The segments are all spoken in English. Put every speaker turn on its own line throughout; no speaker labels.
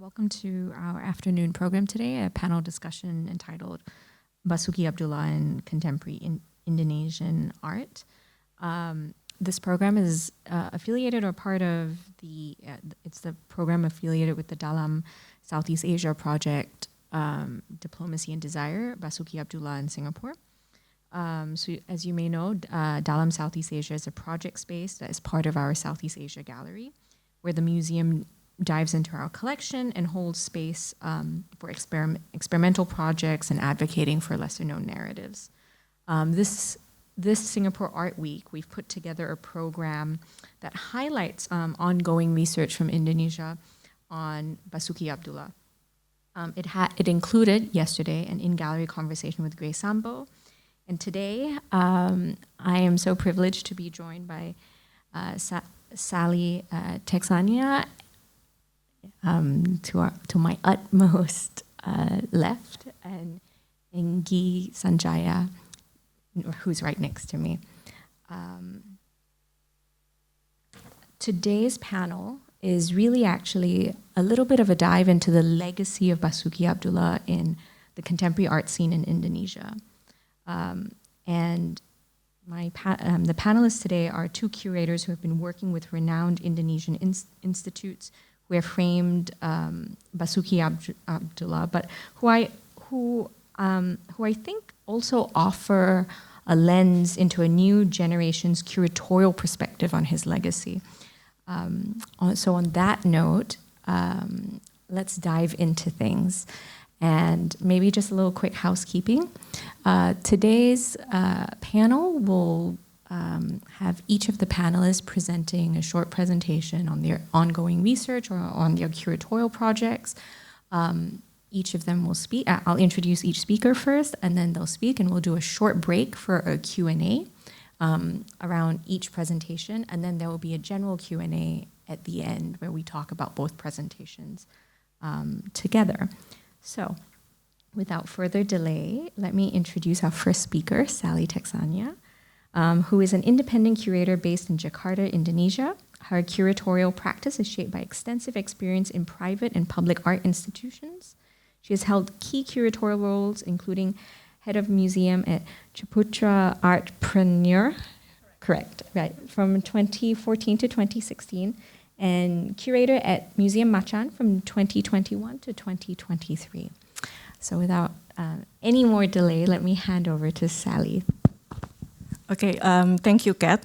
Welcome to our afternoon program today, a panel discussion entitled Basoeki Abdullah in Contemporary Indonesian Art. This program is affiliated or part of it's the program affiliated with the Dalam Southeast Asia Project, Diplomacy and Desire, Basoeki Abdullah in Singapore. So as you may know, Dalam Southeast Asia is a project space that is part of our Southeast Asia Gallery, where the museum dives into our collection and holds space for experimental projects and advocating for lesser-known narratives. This Singapore Art Week, we've put together a program that highlights ongoing research from Indonesia on Basoeki Abdullah. It included yesterday an in-gallery conversation with Grace Sambo, and today I am so privileged to be joined by Sally Texania, to my utmost left, and Enggi Sanjaya, who's right next to me. Today's panel is really actually a little bit of a dive into the legacy of Basoeki Abdullah in the contemporary art scene in Indonesia. And the panelists today are two curators who have been working with renowned Indonesian institutes who have framed Basoeki Abdullah, but who I think also offer a lens into a new generation's curatorial perspective on his legacy. So on that note, let's dive into things. And maybe just a little quick housekeeping. Today's panel will have each of the panelists presenting a short presentation on their ongoing research or on their curatorial projects. Each of them will speak. I'll introduce each speaker first, and then they'll speak, and we'll do a short break for a Q&A around each presentation, and then there will be a general Q&A at the end where we talk about both presentations together. So, without further delay, let me introduce our first speaker, Sally Texania, who is an independent curator based in Jakarta, Indonesia. Her curatorial practice is shaped by extensive experience in private and public art institutions. She has held key curatorial roles, including head of museum at Ciputra Artpreneur, correct, right, from 2014 to 2016, and curator at Museum Macan from 2021 to 2023. So without any more delay, let me hand over to Sally.
Okay, thank you, Kat.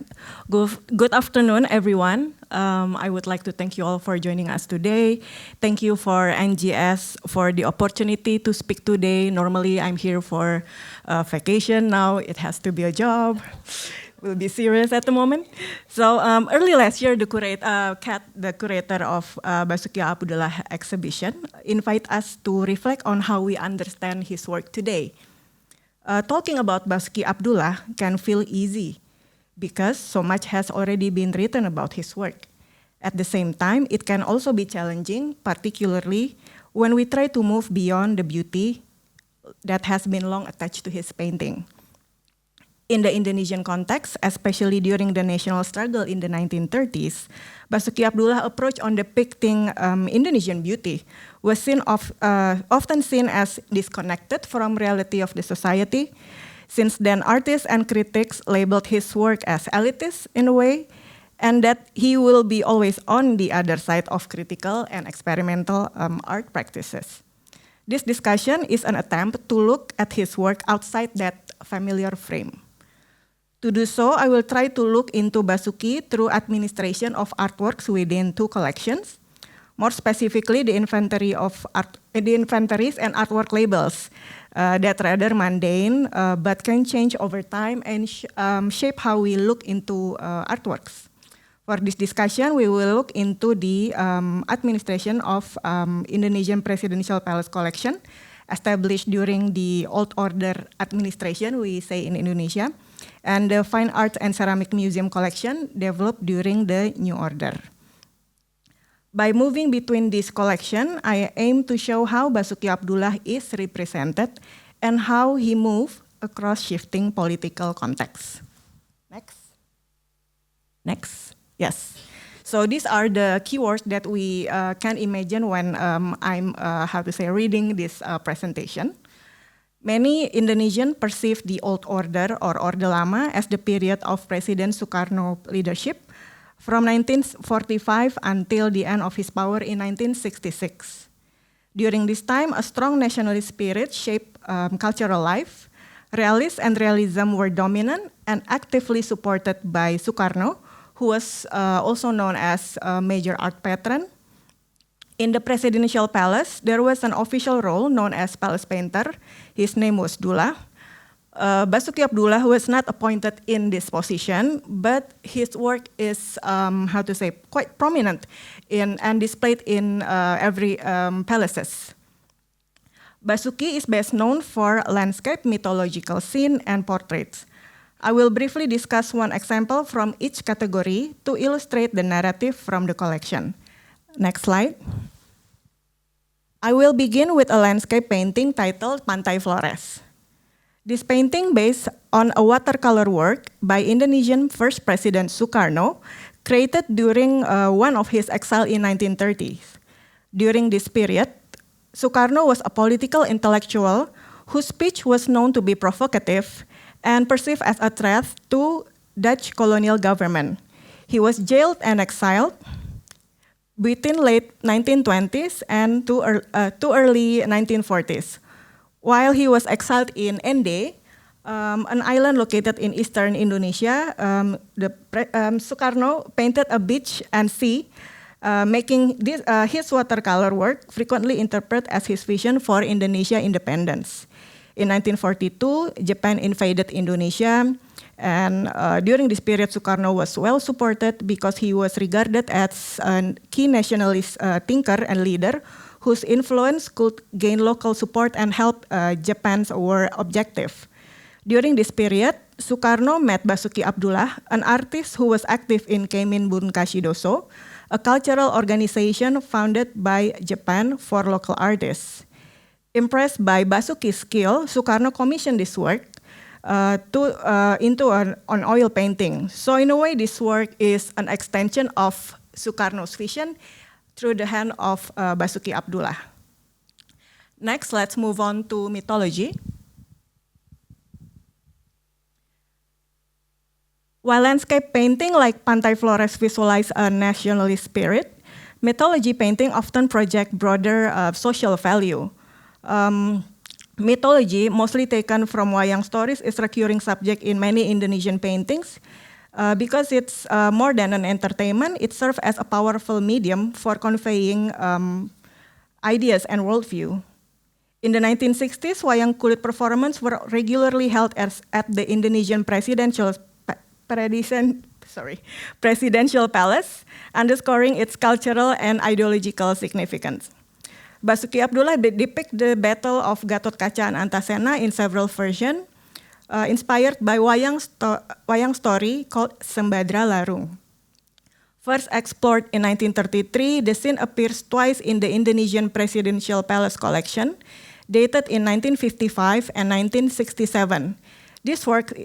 Good afternoon, everyone. I would like to thank you all for joining us today. Thank you for NGS for the opportunity to speak today. Normally, I'm here for vacation. Now it has to be a job. We'll be serious at the moment. So early last year, Kat, the curator of Basoeki Abdullah exhibition, invite us to reflect on how we understand his work today. Talking about Basoeki Abdullah can feel easy because so much has already been written about his work. At the same time, it can also be challenging, particularly when we try to move beyond the beauty that has been long attached to his painting. In the Indonesian context, especially during the national struggle in the 1930s, Basoeki Abdullah approach on depicting Indonesian beauty was often seen as disconnected from reality of the society. Since then, artists and critics labeled his work as elitist in a way, and that he will be always on the other side of critical and experimental art practices. This discussion is an attempt to look at his work outside that familiar frame. To do so, I will try to look into Basoeki through administration of artworks within two collections, more specifically the inventories and artwork labels that rather mundane but can change over time and shape how we look into artworks. For this discussion, we will look into the administration of Indonesian Presidential Palace collection, established during the Old Order administration, we say in Indonesia, and the Fine Arts and Ceramic Museum collection developed during the New Order. By moving between this collection, I aim to show how Basoeki Abdullah is represented and how he moved across shifting political contexts. Next. Yes. So these are the keywords that we can imagine when I'm reading this presentation. Many Indonesians perceive the old order or Orde Lama as the period of President Sukarno leadership from 1945 until the end of his power in 1966. During this time, a strong nationalist spirit shaped cultural life. Realist and realism were dominant and actively supported by Sukarno, who was also known as a major art patron. In the Presidential Palace, there was an official role known as Palace Painter. His name was Dullah. Basoeki Abdullah was not appointed in this position, but his work is, quite prominent and displayed in every palaces. Basoeki is best known for landscape, mythological scene, and portraits. I will briefly discuss one example from each category to illustrate the narrative from the collection. Next slide. I will begin with a landscape painting titled Pantai Flores. This painting, based on a watercolor work by Indonesian first President Sukarno, created during one of his exile in 1930s. During this period, Sukarno was a political intellectual whose speech was known to be provocative and perceived as a threat to Dutch colonial government. He was jailed and exiled between late 1920s and to early 1940s. While he was exiled in Ende, an island located in eastern Indonesia, Sukarno painted a beach and sea, making his watercolor work frequently interpreted as his vision for Indonesia independence. In 1942, Japan invaded Indonesia, and during this period, Sukarno was well supported because he was regarded as a key nationalist thinker and leader whose influence could gain local support and help Japan's war objective. During this period, Sukarno met Basoeki Abdullah, an artist who was active in Keimin Bunkashidoso, a cultural organization founded by Japan for local artists. Impressed by Basoeki's skill, Sukarno commissioned this work into an oil painting. So in a way, this work is an extension of Sukarno's vision through the hand of Basoeki Abdullah. Next, let's move on to mythology. While landscape painting like Pantai Flores visualize a nationalist spirit, mythology painting often project broader social value. Mythology, mostly taken from wayang stories, is a recurring subject in many Indonesian paintings. Because it's more than an entertainment, it serves as a powerful medium for conveying ideas and worldview. In the 1960s, wayang kulit performances were regularly held at the Indonesian Presidential Palace, underscoring its cultural and ideological significance. Basoeki Abdullah depicts the Battle of Gatot Kaca and Antasena in several versions, inspired by wayang story called Sembadra Larung. First explored in 1933, the scene appears twice in the Indonesian Presidential Palace collection, dated in 1955 and 1967. This work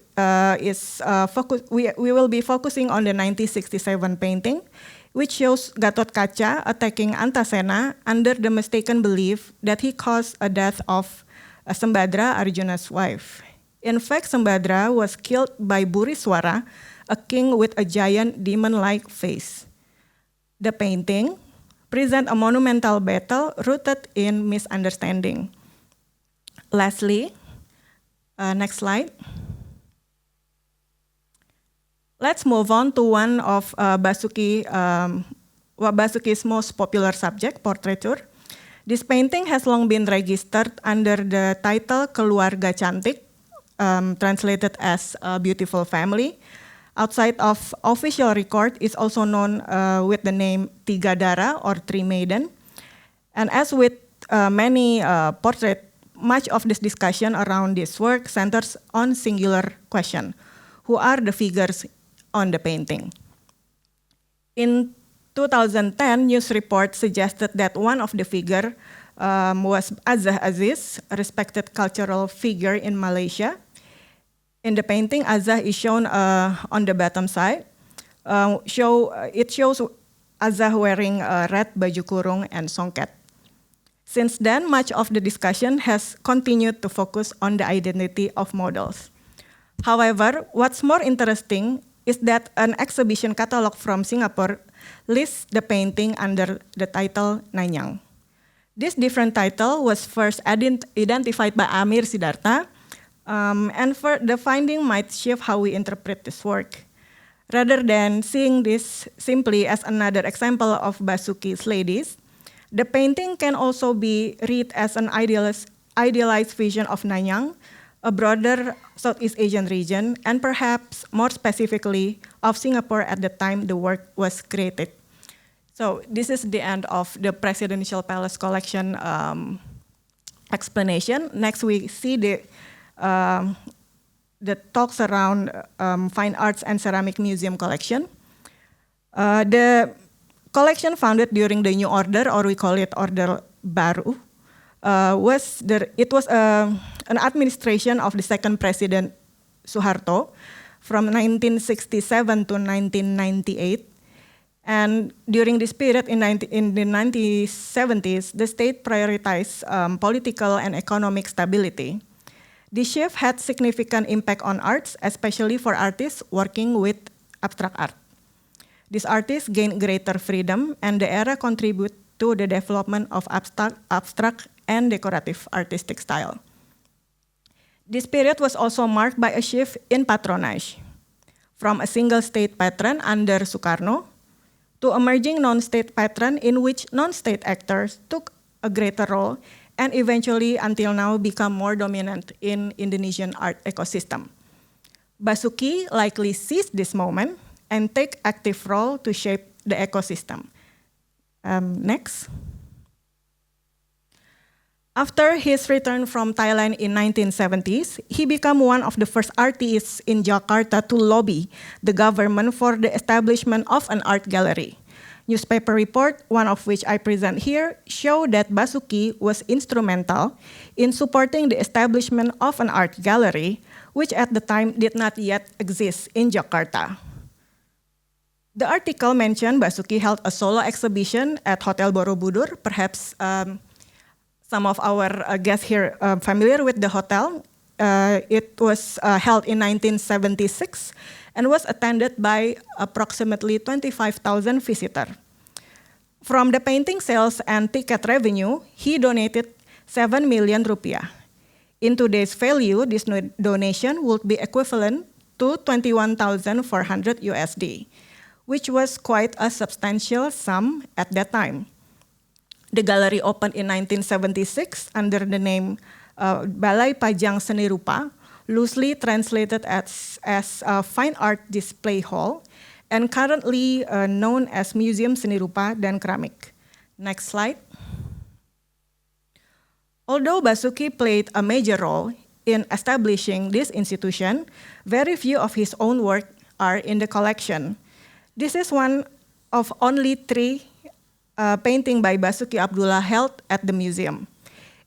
we will be focusing on the 1967 painting, which shows Gatot Kaca attacking Antasena under the mistaken belief that he caused a death of Sembadra, Arjuna's wife. In fact, Sembadra was killed by Buriswara, a king with a giant demon-like face. The painting presents a monumental battle rooted in misunderstanding. Lastly, next slide. Let's move on to one of Basoeki's most popular subject, portraiture. This painting has long been registered under the title Keluarga Cantik, translated as a beautiful family. Outside of official record, it's also known with the name Tiga Dara or Three Maiden. And as with many portraits, much of this discussion around this work centers on singular question: who are the figures on the painting? In 2010, news reports suggested that one of the figures was Azah Aziz, a respected cultural figure in Malaysia. In the painting, Azah is shown on the bottom side. It shows Azah wearing a red baju kurung and songket. Since then, much of the discussion has continued to focus on the identity of models. However, what's more interesting is that an exhibition catalog from Singapore lists the painting under the title Nanyang. This different title was first identified by Amir Siddhartha, and the finding might shift how we interpret this work. Rather than seeing this simply as another example of Basuki's ladies, the painting can also be read as an idealized vision of Nanyang, a broader Southeast Asian region, and perhaps more specifically of Singapore at the time the work was created. So this is the end of the Presidential Palace collection explanation. Next, we see the talks around Fine Arts and Ceramic Museum collection. The collection founded during the New Order, or we call it Order Baru, was an administration of the second President Suharto from 1967 to 1998. And during this period in the 1970s, the state prioritized political and economic stability. This shift had significant impact on arts, especially for artists working with abstract art. These artists gained greater freedom, and the era contributed to the development of abstract and decorative artistic style. This period was also marked by a shift in patronage, from a single state patron under Sukarno to emerging non-state patron in which non-state actors took a greater role and eventually until now become more dominant in Indonesian art ecosystem. Basuki likely seized this moment and take active role to shape the ecosystem. Next. After his return from Thailand in 1970s, he became one of the first artists in Jakarta to lobby the government for the establishment of an art gallery. Newspaper report, one of which I present here, show that Basuki was instrumental in supporting the establishment of an art gallery, which at the time did not yet exist in Jakarta. The article mentioned Basuki held a solo exhibition at Hotel Borobudur. Perhaps some of our guests here are familiar with the hotel. It was held in 1976 and was attended by approximately 25,000 visitors. From the painting sales and ticket revenue, he donated 7 million rupiah. In today's value, this donation would be equivalent to 21,400 USD, which was quite a substantial sum at that time. The gallery opened in 1976 under the name Balai Pajang Seni Rupa, loosely translated as a fine art display hall, and currently known as Museum Seni Rupa dan Keramik. Next slide. Although Basuki played a major role in establishing this institution, very few of his own work are in the collection. This is one of only 3 paintings by Basoeki Abdullah held at the museum.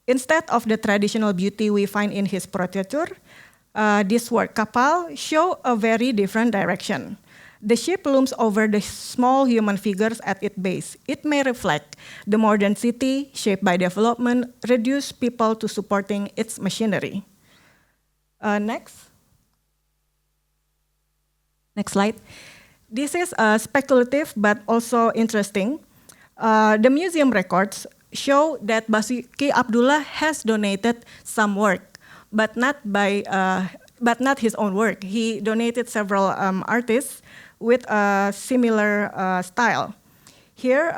Instead of the traditional beauty we find in his portraiture, this work, Kapal, show a very different direction. The ship looms over the small human figures at its base. It may reflect the modern city shaped by development, reduce people to supporting its machinery. Next. Next slide. This is speculative but also interesting. The museum records show that Basoeki Abdullah has donated some work, but not his own work. He donated several artists with a similar style. Here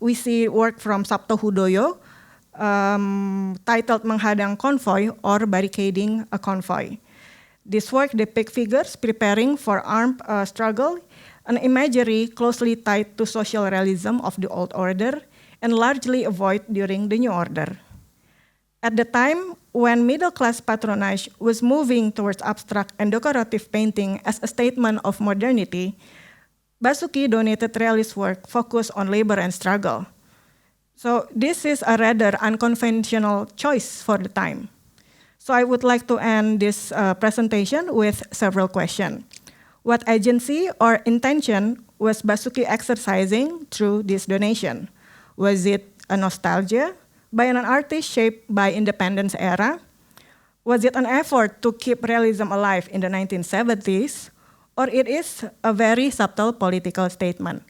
we see work from Sabto Hudoyo titled Menghadang Convoy or Barricading a Convoy. This work depicts figures preparing for armed struggle, an imagery closely tied to social realism of the old order and largely avoided during the new order. At the time when middle-class patronage was moving towards abstract and decorative painting as a statement of modernity, Basuki donated realist work focused on labor and struggle. So this is a rather unconventional choice for the time. So I would like to end this presentation with several questions. What agency or intention was Basuki exercising through this donation? Was it a nostalgia by an artist shaped by independence era? Was it an effort to keep realism alive in the 1970s? Or it is a very subtle political statement?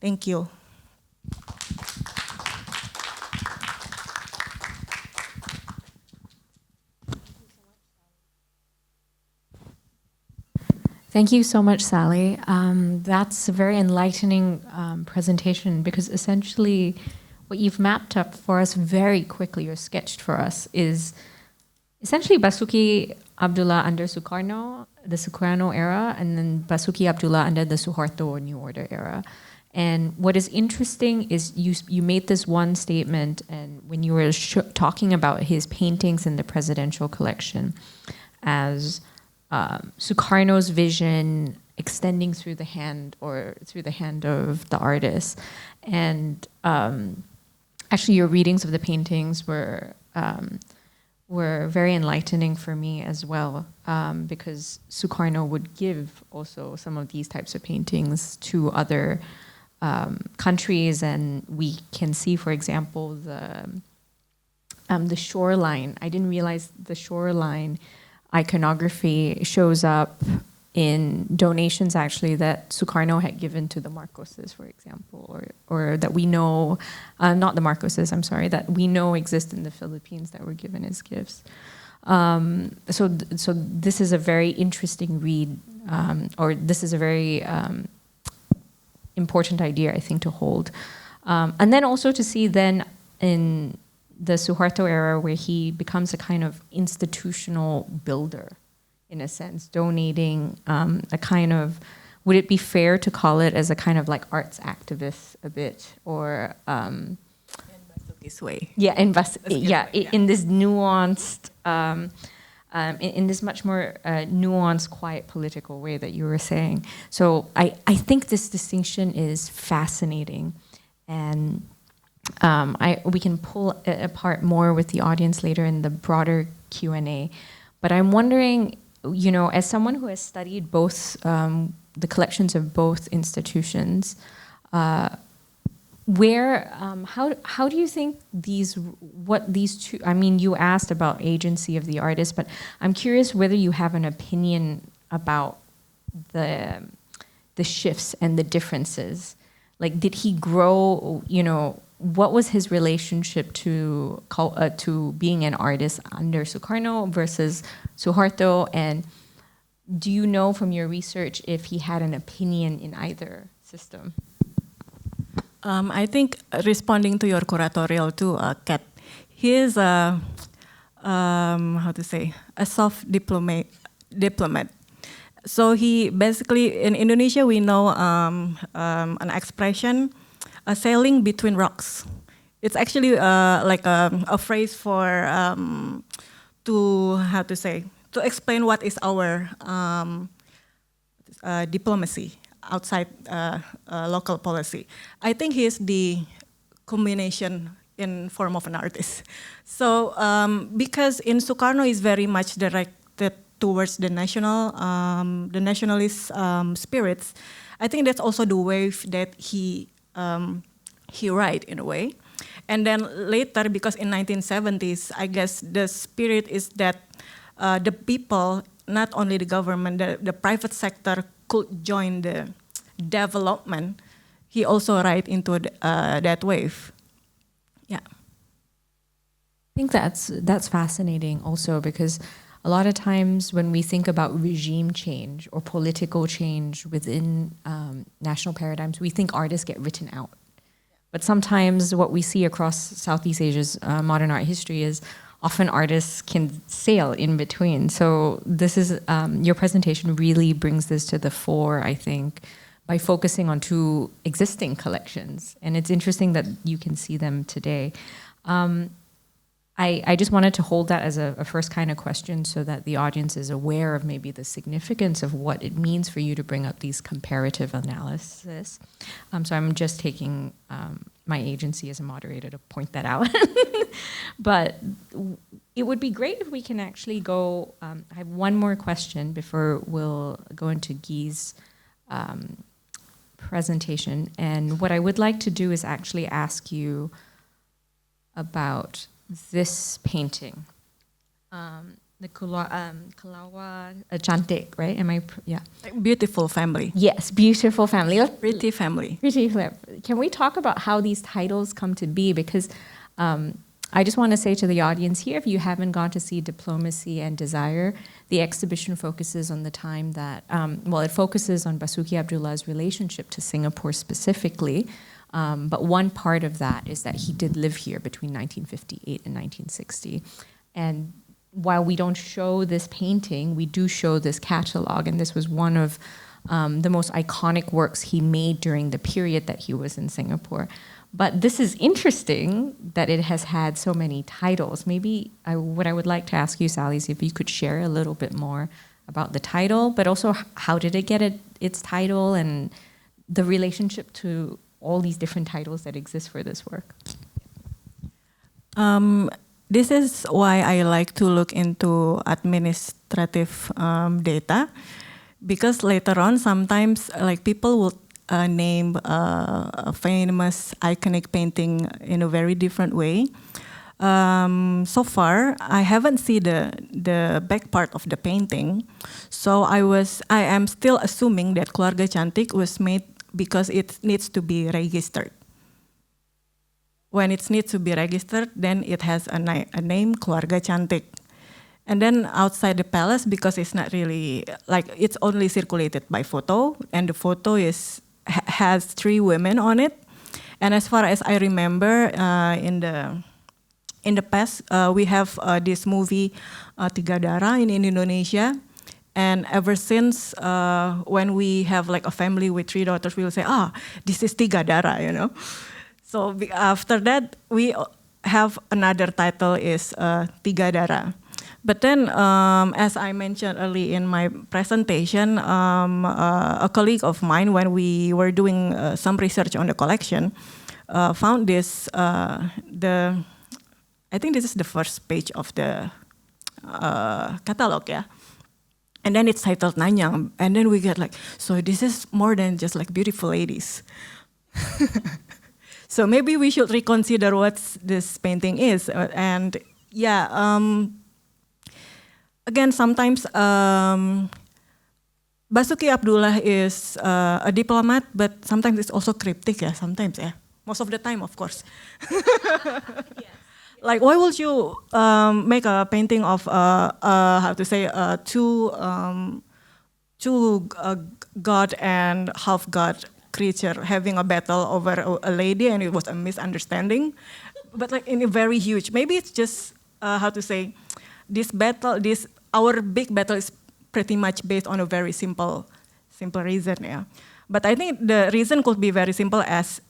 Thank you.
Thank you so much, Sally. That's a very enlightening presentation, because essentially what you've mapped up for us very quickly, or sketched for us, is essentially Basuki Abdullah under Sukarno, the Sukarno era, and then Basuki Abdullah under the Suharto New Order era. And what is interesting is you made this one statement, and when you were talking about his paintings in the presidential collection as Sukarno's vision extending through the hand, or through the hand of the artist. And actually your readings of the paintings were very enlightening for me as well, because Sukarno would give also some of these types of paintings to other countries, and we can see, for example, the shoreline. I didn't realize the shoreline iconography shows up in donations actually that Sukarno had given to the Marcoses, for example, or that we know, not the Marcoses, I'm sorry, that we know exist in the Philippines that were given as gifts. So this is a very interesting read, or this is a very important idea, I think, to hold. And then also to see then in the Suharto era, where he becomes a kind of institutional builder, in a sense, donating a kind of, would it be fair to call it as a kind of like arts activist a bit, or
In Basuki's way.
yeah, in this nuanced, in this much more nuanced, quiet political way that you were saying. So I think this distinction is fascinating, and we can pull it apart more with the audience later in the broader Q&A. But I'm wondering, you know, as someone who has studied both the collections of both institutions, how do you think these two, I mean, you asked about agency of the artist, but I'm curious whether you have an opinion about the shifts and the differences. Like, did he grow, you know, what was his relationship to being an artist under Sukarno versus Suharto? And do you know from your research if he had an opinion in either system?
I think responding to your curatorial too, Kat, he is a soft diplomat. So he basically, in Indonesia, we know an expression, sailing between rocks. It's actually like a phrase for to explain what is our diplomacy outside local policy. I think he is the combination in form of an artist. So because in Sukarno is very much directed towards the nationalist spirits, I think that's also the wave that he write in a way. And then later, because in 1970s, I guess the spirit is that the people, not only the government, the private sector could join the development. He also write into that wave. Yeah.
I think that's fascinating also, because a lot of times when we think about regime change or political change within national paradigms, we think artists get written out. But sometimes what we see across Southeast Asia's modern art history is often artists can sail in between. So this is, your presentation really brings this to the fore, I think, by focusing on two existing collections. And it's interesting that you can see them today. I just wanted to hold that as a first kind of question so that the audience is aware of maybe the significance of what it means for you to bring up these comparative analysis. So I'm just taking my agency as a moderator to point that out. But it would be great if we can actually go, I have one more question before we'll go into Guy's presentation. And what I would like to do is actually ask you about this painting. The Kulawa Cantik, right? Yeah.
Beautiful family.
Yes, beautiful family.
Pretty family.
Pretty family. Can we talk about how these titles come to be? Because I just want to say to the audience here, if you haven't gone to see Diplomacy and Desire, the exhibition focuses on the time that, it focuses on Basoeki Abdullah's relationship to Singapore specifically. But one part of that is that he did live here between 1958 and 1960. And while we don't show this painting, we do show this catalog. And this was one of the most iconic works he made during the period that he was in Singapore. But this is interesting that it has had so many titles. Maybe what I would like to ask you, Sally, is if you could share a little bit more about the title, but also how did it get its title and the relationship to all these different titles that exist for this work.
This is why I like to look into administrative data, because later on sometimes like people will name a famous iconic painting in a very different way. So far, I haven't seen the back part of the painting, so I am still assuming that Keluarga Cantik was made because it needs to be registered. When it needs to be registered, then it has a name, Keluarga Cantik. And then outside the palace, because it's not really, like it's only circulated by photo, and the photo has 3 women on it. And as far as I remember, in the past, we have this movie, Tiga Dara in Indonesia. And ever since, when we have like a family with 3 daughters, we will say, this is Tiga Dara, you know. So after that, we have another title is Tiga Dara. But then, as I mentioned early in my presentation, a colleague of mine, when we were doing some research on the collection, found this, I think this is the first page of the catalog, yeah. And then it's titled Nanyang, and then we get like, so this is more than just like beautiful ladies. So maybe we should reconsider what this painting is. And yeah, again, sometimes Basoeki Abdullah is a diplomat, but sometimes it's also cryptic, yeah, sometimes, yeah. Most of the time, of course. Yes. Like, why would you make a painting of, two god and half god creature having a battle over a lady, and it was a misunderstanding, but like in a very huge. Maybe it's just this battle. Our big battle is pretty much based on a very simple reason, yeah. But I think the reason could be very simple as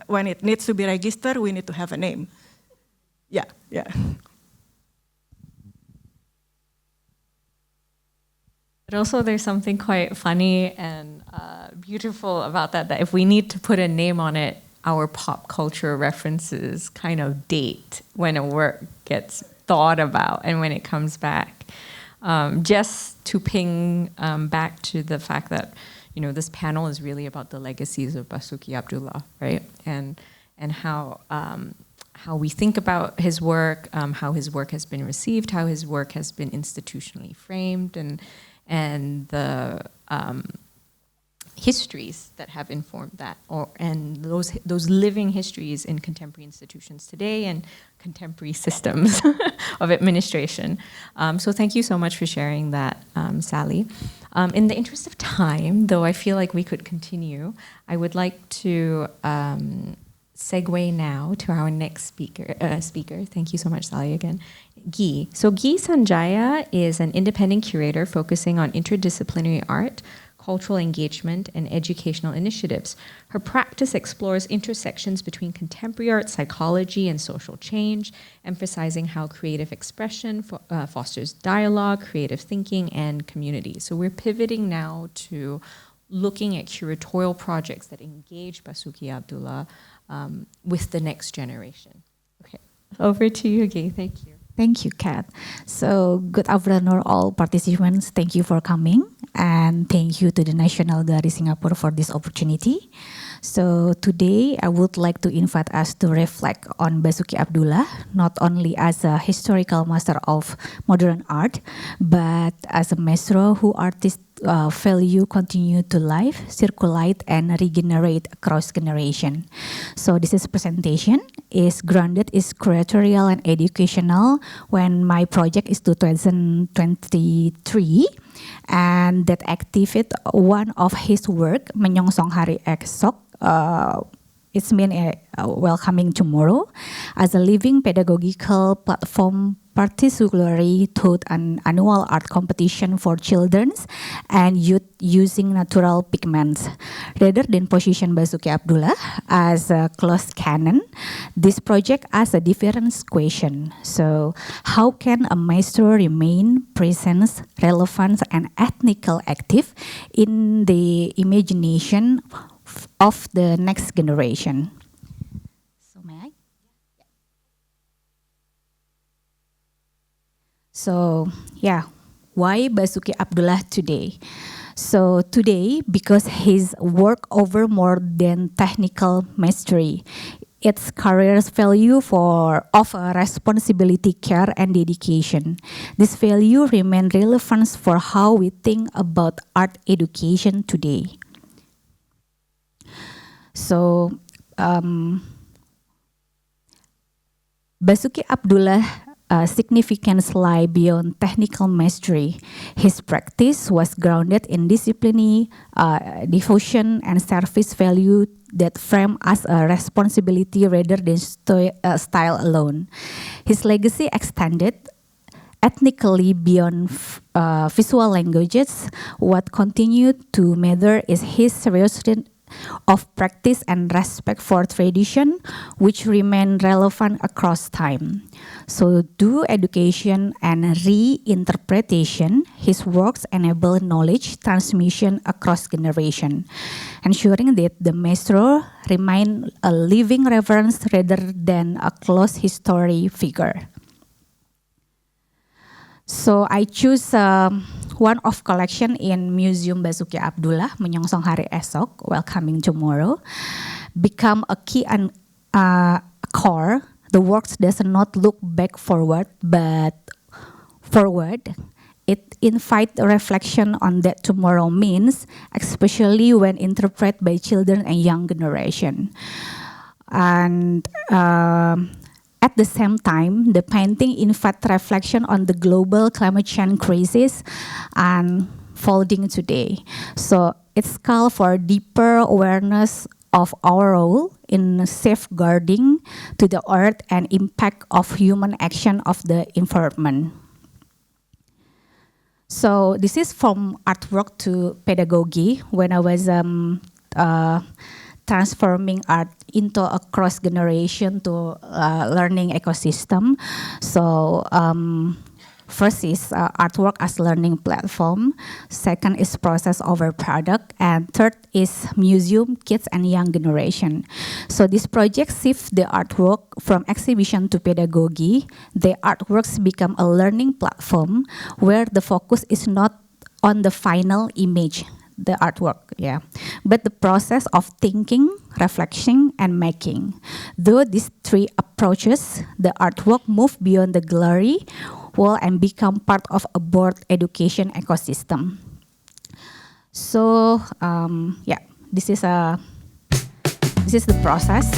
when it needs to be registered, we need to have a name. Yeah.
But also there's something quite funny and beautiful about that if we need to put a name on it, our pop culture references kind of date when a work gets thought about and when it comes back. Just to ping back to the fact that, you know, this panel is really about the legacies of Basoeki Abdullah, right? And how we think about his work, how his work has been received, how his work has been institutionally framed, and the histories that have informed that, and those living histories in contemporary institutions today and contemporary systems of administration. So thank you so much for sharing that, Sally. In the interest of time, though I feel like we could continue, I would like to segue now to our next speaker. Thank you so much, Sally, again. Guy. So Guy Sanjaya is an independent curator focusing on interdisciplinary art, cultural engagement, and educational initiatives. Her practice explores intersections between contemporary art, psychology, and social change, emphasizing how creative expression fosters dialogue, creative thinking, and community. So we're pivoting now to looking at curatorial projects that engage Basoeki Abdullah with the next generation. Okay, over to you, Guy. Thank you.
Thank you, Kat. So, good afternoon, all participants. Thank you for coming, and thank you to the National Gallery Singapore for this opportunity. So, today I would like to invite us to reflect on Basoeki Abdullah, not only as a historical master of modern art, but as a maestro who artists value continue to live, circulate, and regenerate across generation. So this is presentation is grounded is curatorial and educational when my project is 2023 and that activate one of his work menyongsong hari esok it's mean welcoming tomorrow as a living pedagogical platform particularly taught an annual art competition for children and youth using natural pigments. Rather than position Basoeki Abdullah as a closed canon, this project asks a different question. So, how can a maestro remain present, relevant, and ethnical active in the imagination of the next generation? So, may I? So, yeah, why Basoeki Abdullah today? So today, because his work over more than technical mastery, its career's value of responsibility, care, and dedication. This value remain relevant for how we think about art education today. So, Basoeki Abdullah significance lie beyond technical mastery. His practice was grounded in discipline, devotion, and service value that frame as a responsibility rather than style alone. His legacy extended ethnically beyond visual languages. What continued to matter is his seriousness of practice and respect for tradition, which remain relevant across time. So through education and reinterpretation, his works enable knowledge transmission across generation, ensuring that the maestro remain a living reference rather than a closed history figure. So I choose one of collection in Museum Basoeki Abdullah, menyongsong hari esok, welcoming tomorrow, become a key and core. The works does not look back forward, but forward. It invites reflection on that tomorrow means, especially when interpreted by children and young generation. And at the same time, the painting invites reflection on the global climate change crisis unfolding today. So it's called for deeper awareness of our role in safeguarding to the earth and impact of human action of the environment. So this is from artwork to pedagogy when I was transforming art into a cross generation to learning ecosystem. So first is artwork as learning platform. Second is process over product. And third is museum, kids, and young generation. So this project shifts the artwork from exhibition to pedagogy. The artworks become a learning platform where the focus is not on the final image, the artwork, yeah, but the process of thinking, reflection, and making. Though these three approaches, the artwork move beyond the gallery wall and become part of a broad education ecosystem. So, yeah, this is the process.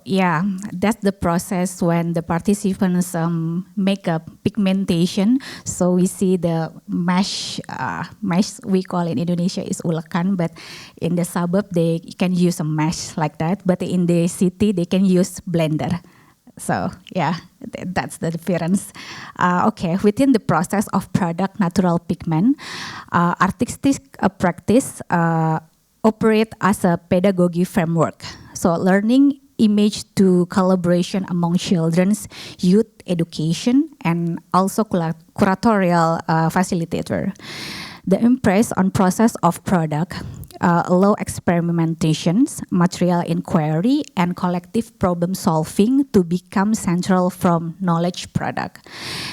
yeah, that's the process when the participants make a pigmentation. So we see the mesh, mesh we call in Indonesia is ulekan, but in the suburb they can use a mesh like that. But in the city they can use blender. So yeah, that's the difference. Okay, within the process of product natural pigment, artistic practice operate as a pedagogy framework. So learning image to collaboration among children's youth education and also curatorial facilitator. The impress on process of product allow experimentations, material inquiry, and collective problem solving to become central from knowledge product.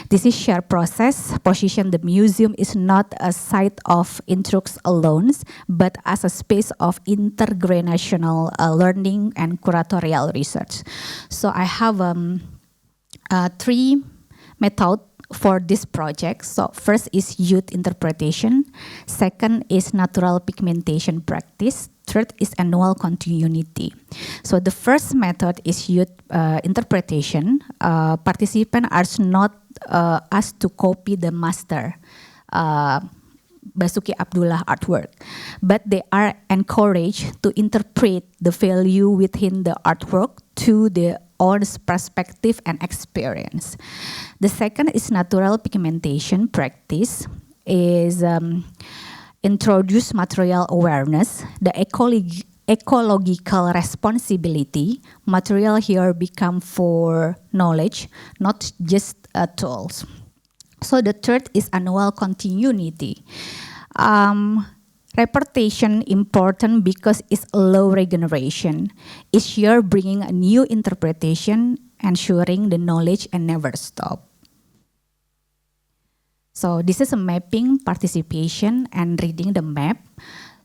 This is shared process. Position the museum is not a site of instructs alone, but as a space of intergenerational learning and curatorial research. So I have 3 methods for this project. So first is youth interpretation, second is natural pigmentation practice, third is annual continuity. So the first method is youth interpretation. Participants are not asked to copy the master Basoeki Abdullah artwork, but they are encouraged to interpret the value within the artwork to their own perspective and experience. The second is natural pigmentation practice, is introduce material awareness, the ecological responsibility. Material here become for knowledge, not just tools. So the third is annual continuity. Repetition important because it's low regeneration. Each year bringing a new interpretation, ensuring the knowledge and never stop. So this is a mapping participation and reading the map.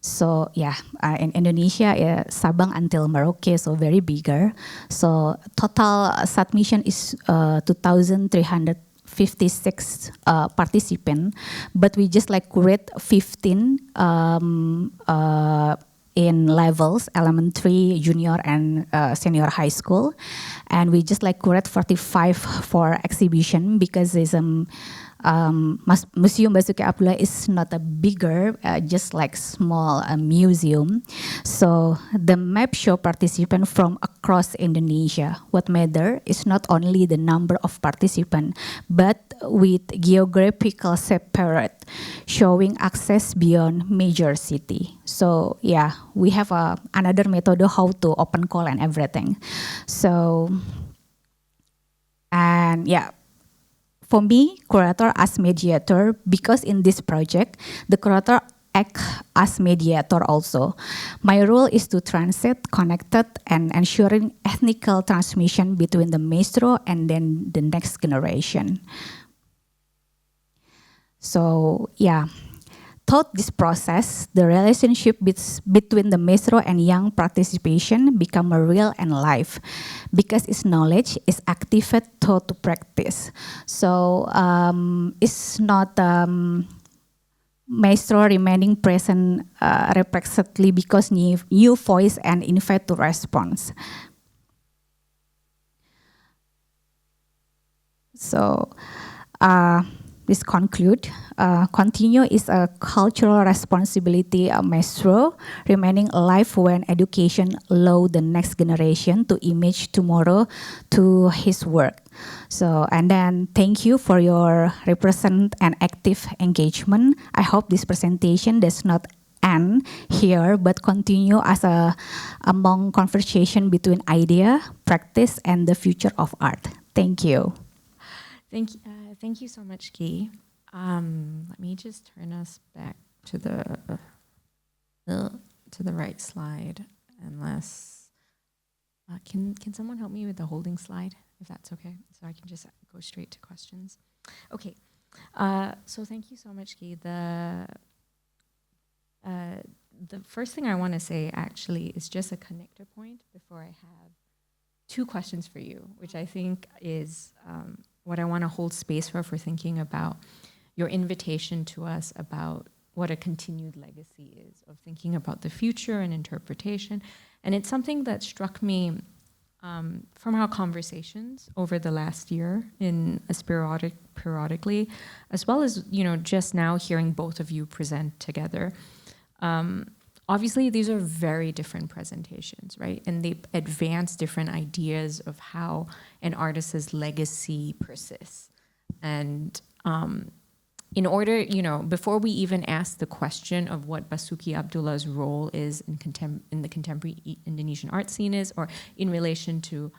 So yeah, in Indonesia, Sabang until Merauke, so very bigger. So total submission is 2,356 participants, but we just like curate 15 in levels, elementary, junior, and senior high school. And we just like curate 45 for exhibition because it's Museum Basoeki Abdullah is not a bigger, just like small museum. So the map show participants from across Indonesia. What matter is not only the number of participants, but with geographical separate, showing access beyond major city. So yeah, we have another method how to open call and everything. So, and yeah, for me, curator as mediator, because in this project, the curator act as mediator also. My role is to transit, connected, and ensuring ethnical transmission between the maestro and then the next generation. So yeah, throughout this process, the relationship between the maestro and young participation become a real and live, because its knowledge is activated through to practice. So it's not maestro remaining present repeatedly because new voice and invite to response. So this conclude. Continue is a cultural responsibility of maestro, remaining alive when education allow the next generation to image tomorrow to his work. So, and then thank you for your represent and active engagement. I hope this presentation does not end here, but continue as among conversation between idea, practice, and the future of art. Thank you.
Thank you so much, Ki. Let me just turn us back to the right slide, unless can someone help me with the holding slide, if that's okay, so I can just go straight to questions. Okay, so thank you so much, Ki. The first thing I want to say actually is just a connector point before I have 2 questions for you, which I think is what I want to hold space for thinking about your invitation to us about what a continued legacy is, of thinking about the future and interpretation. And it's something that struck me from our conversations over the last year periodically, as well as, just now hearing both of you present together, obviously these are very different presentations, right? And they advance different ideas of how an artist's legacy persists. And in order, before we even ask the question of what Basoeki Abdullah's role is in the contemporary Indonesian art scene is, or in relation to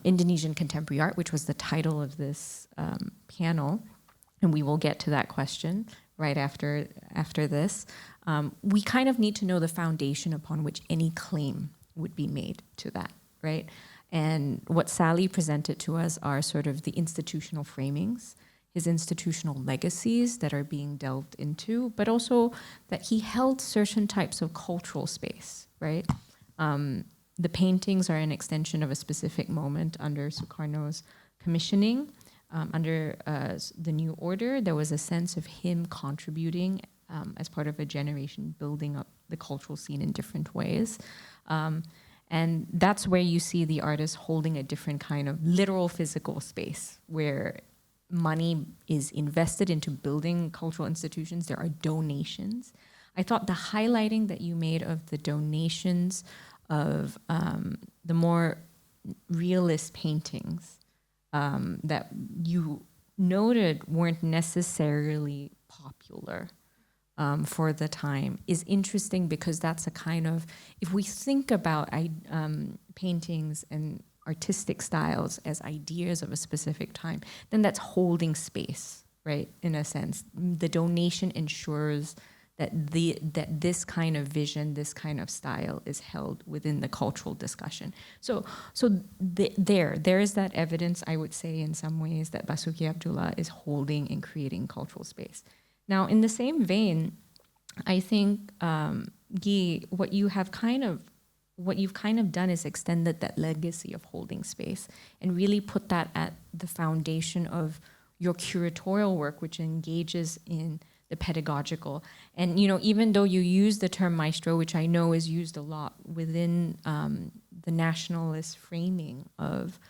Indonesian contemporary art, which was the title of this panel, and we will get to that question right after this, we kind of need to know the foundation upon which any claim would be made to that, right? And what Sally presented to us are sort of the institutional framings, his institutional legacies that are being delved into, but also that he held certain types of cultural space, right? The paintings are an extension of a specific moment under Sukarno's commissioning. Under the new order, there was a sense of him contributing as part of a generation, building up the cultural scene in different ways. And that's where you see the artist holding a different kind of literal physical space where money is invested into building cultural institutions. There are donations. I thought the highlighting that you made of the donations of the more realist paintings that you noted weren't necessarily popular for the time is interesting, because that's a kind of, if we think about paintings and artistic styles as ideas of a specific time, then that's holding space, right? In a sense, the donation ensures that this kind of vision, this kind of style is held within the cultural discussion. So there is that evidence, I would say, in some ways, that Basoeki Abdullah is holding and creating cultural space. Now, in the same vein, I think, Guy, what you've kind of done is extended that legacy of holding space and really put that at the foundation of your curatorial work, which engages in the pedagogical. And even though you use the term maestro, which I know is used a lot within the nationalist framing of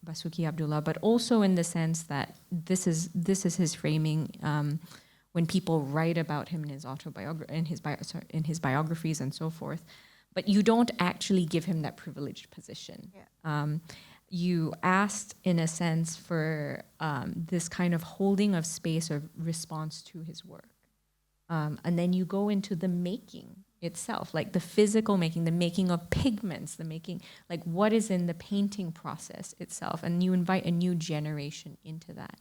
Basoeki Abdullah, but also in the sense that this is his framing when people write about him in his in his biographies and so forth. But you don't actually give him that privileged position. Yeah. You asked, in a sense, for this kind of holding of space or response to his work. And then you go into the making itself, like the physical making, the making of pigments, the making, like what is in the painting process itself. And you invite a new generation into that.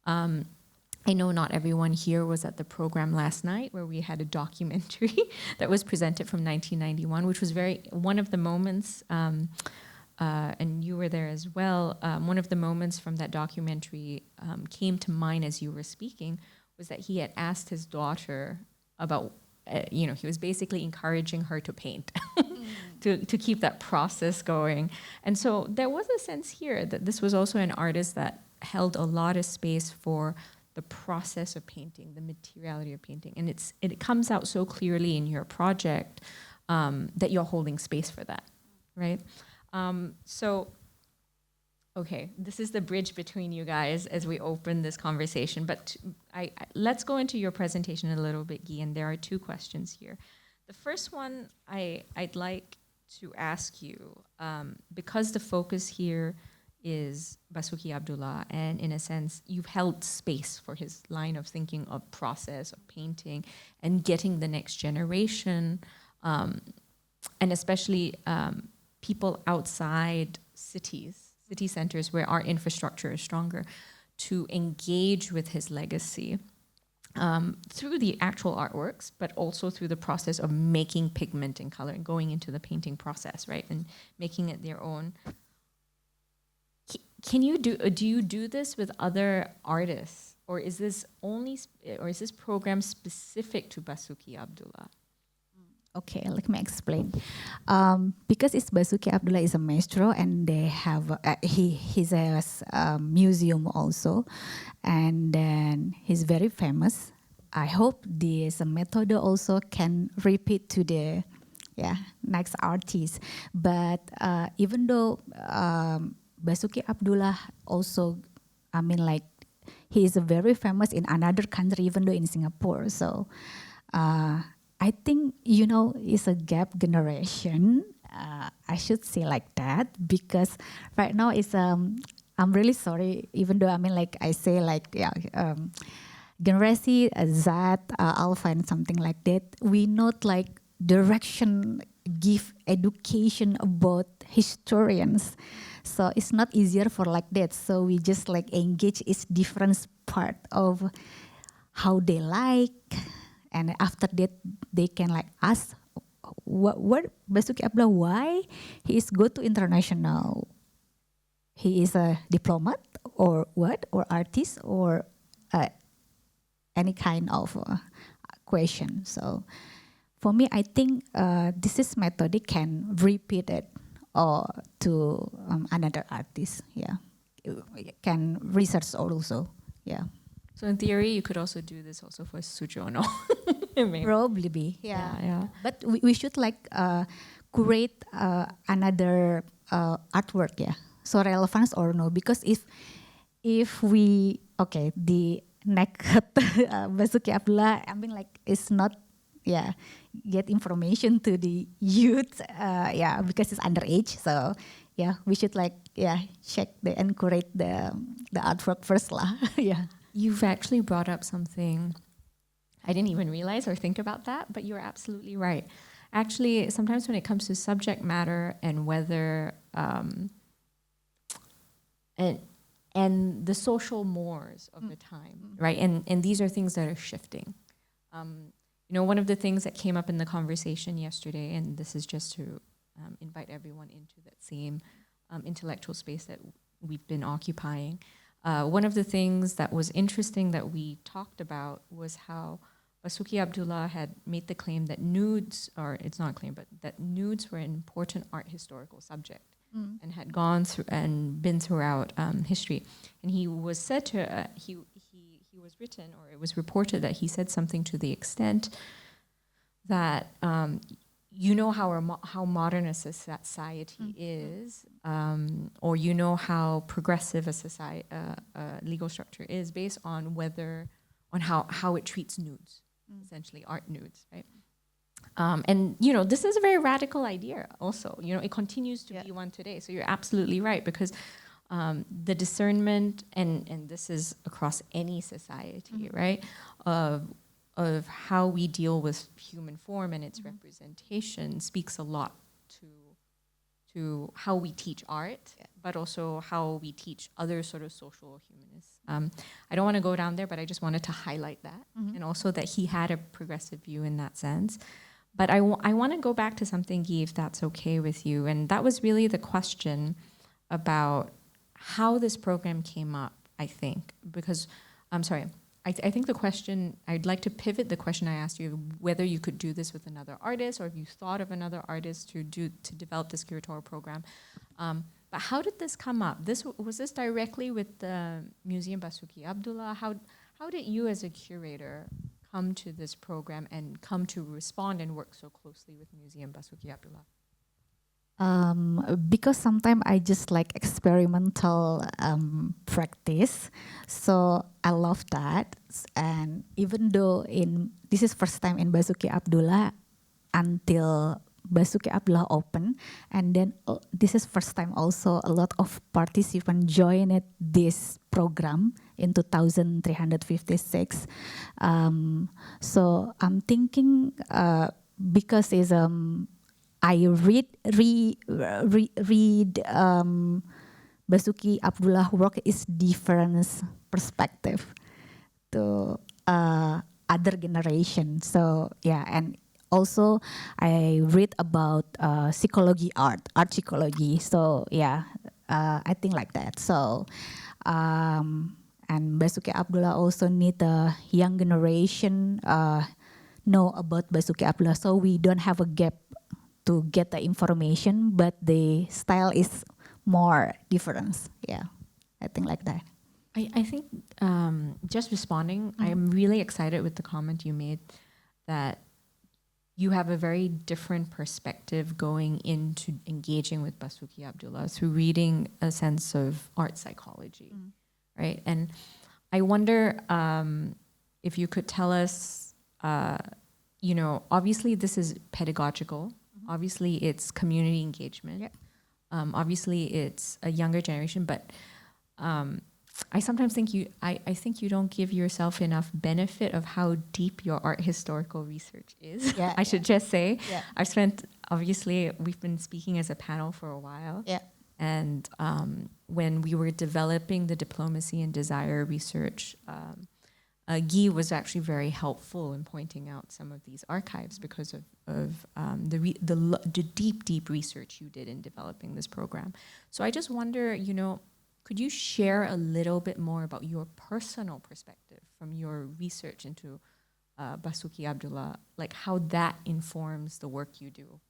I know not everyone here was at the program last night where we had a documentary that was presented from 1991, which was one of the moments, and you were there as well, one of the moments from that documentary came to mind as you were speaking, was that he had asked his daughter about, he was basically encouraging her to paint, to keep that process going. And so there was a sense here that this was also an artist that held a lot of space for the process of painting, the materiality of painting. And it comes out so clearly in your project that you're holding space for that, right? Okay, this is the bridge between you guys as we open this conversation. But let's go into your presentation a little bit, Guy, and there are two questions here. The first one I'd like to ask you, because the focus here is Basoeki Abdullah, and in a sense, you've held space for his line of thinking of process, of painting, and getting the next generation, and especially people outside city centers where our infrastructure is stronger, to engage with his legacy through the actual artworks, but also through the process of making pigment and color and going into the painting process, right, and making it their own. Do you do this with other artists, or is this program specific to Basoeki Abdullah?
Okay, let me explain. Because Basoeki Abdullah is a maestro, and they have he has a museum also, and then he's very famous. I hope this method also can repeat to the next artist. But even though Basoeki Abdullah also, I mean, like, he is very famous in another country, even though in Singapore. So I think, it's a gap generation. I should say like that, because right now it's I'm really sorry, even though, I mean, like, I say like, generasi Z, Alpha, and something like that, we not like direction, give education about historians. So it's not easier for like that. So we just like engage its different part of how they like, and after that they can like ask what Basoeki Abdullah, why he is go to international. He is a diplomat or what, or artist, or any kind of question. So for me, I think this is method can repeat it or to another artist. Yeah, can research also. Yeah.
So in theory, you could also do this also for Sujono.
Probably be.
Yeah.
But we should like create another artwork. Yeah. So relevance or no? Because if we the naked Basoeki Abdullah, I mean, like, it's not get information to the youth because it's underage. So we should like check and curate the artwork first lah. Yeah.
You've actually brought up something I didn't even realize or think about that, but you're absolutely right. Actually, sometimes when it comes to subject matter and whether and the social mores of the time, right? And these are things that are shifting. One of the things that came up in the conversation yesterday, and this is just to invite everyone into that same intellectual space that we've been occupying. One of the things that was interesting that we talked about was how Basoeki Abdullah had made the claim that nudes, or it's not a claim, but that nudes were an important art historical subject and had gone through and been throughout history. And he was said to, he was written, or it was reported that he said something to the extent that how modern a society is, or how progressive a society, legal structure is based on how it treats nudes, essentially art nudes, right? And this is a very radical idea. Also, it continues to be one today. So you're absolutely right, because the discernment, and this is across any society, right, of how we deal with human form and its representation speaks a lot to how we teach art, but also how we teach other sort of social humanists. I don't want to go down there, but I just wanted to highlight that, and also that he had a progressive view in that sense. But I want to go back to something, Guy, if that's okay with you, and that was really the question about how this program came up, I think, because, I'm sorry, I think the question, I'd like to pivot the question I asked you, whether you could do this with another artist, or if you thought of another artist to develop this curatorial program. But how did this come up? Was this directly with the Museum Basoeki Abdullah? How did you as a curator come to this program and come to respond and work so closely with Museum Basoeki Abdullah?
Because sometimes I just like experimental practice, so I love that. And even though this is first time in Basoeki Abdullah until Basoeki Abdullah open, and then this is first time also a lot of participants joined this program in 2356. So I'm thinking because it's I read Basoeki Abdullah work is different perspective to other generation. So and also I read about psychology, art psychology. So I think like that. So and Basoeki Abdullah also need a young generation know about Basoeki Abdullah. So we don't have a gap to get the information, but the style is more different. Yeah, I think like that.
I think just responding, I'm really excited with the comment you made that you have a very different perspective going into engaging with Basoeki Abdullah through reading a sense of art psychology, right? And I wonder if you could tell us, obviously this is pedagogical, obviously it's community engagement, obviously it's a younger generation, but I sometimes think I think you don't give yourself enough benefit of how deep your art historical research is.
Yeah,
I should just say,
Yeah.
obviously, we've been speaking as a panel for a while.
Yeah.
And when we were developing the diplomacy and desire research, Guy was actually very helpful in pointing out some of these archives because of the deep research you did in developing this program. So I just wonder, could you share a little bit more about your personal perspective from your research into Basoeki Abdullah, like how that informs the work you do?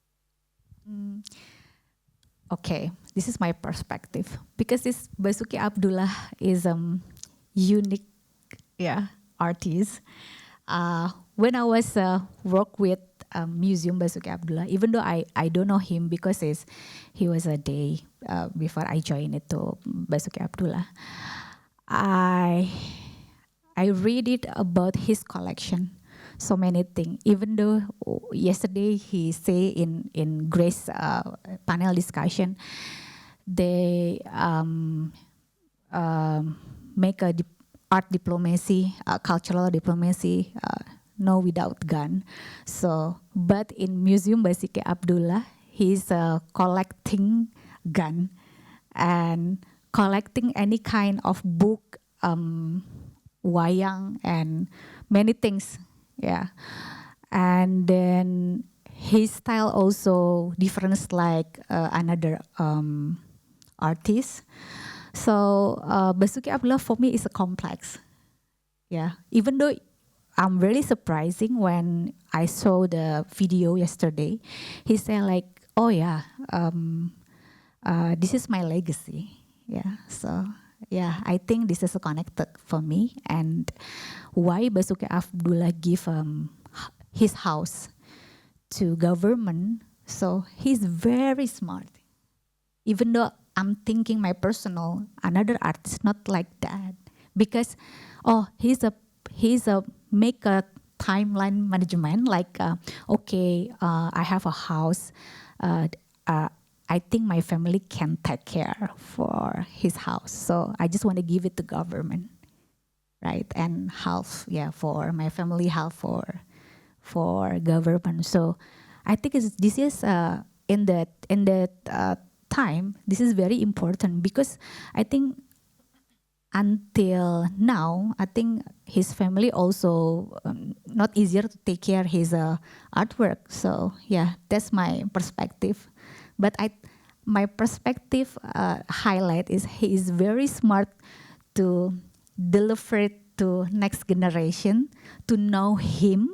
Okay, this is my perspective because this Basoeki Abdullah is unique, artist. When I was work with Museum Basoeki Abdullah, even though I don't know him because he was a day before I joined it to Basoeki Abdullah, I read it about his collection. So many things. Even though yesterday he say in Grace panel discussion, they make a art diplomacy, cultural diplomacy, no without gun. So, but in Museum Basoeki Abdullah, he's collecting gun and collecting any kind of book, wayang and many things. Yeah, and then his style also different like another artist. So Basoeki Abdullah for me is a complex. Yeah, even though I'm really surprising when I saw the video yesterday, he said like, oh yeah, this is my legacy. Yeah, so yeah, I think this is connected for me. And why Basoeki Abdullah give his house to government? So he's very smart. Even though I'm thinking my personal, another artist not like that because, he's a make a timeline management like okay, I have a house. I think my family can take care for his house. So I just want to give it to government, right? And half, for my family, half for government. So I think this is in that time, this is very important because I think until now, I think his family also not easier to take care his artwork. So yeah, that's my perspective. But my perspective highlight is he is very smart to deliver it to next generation to know him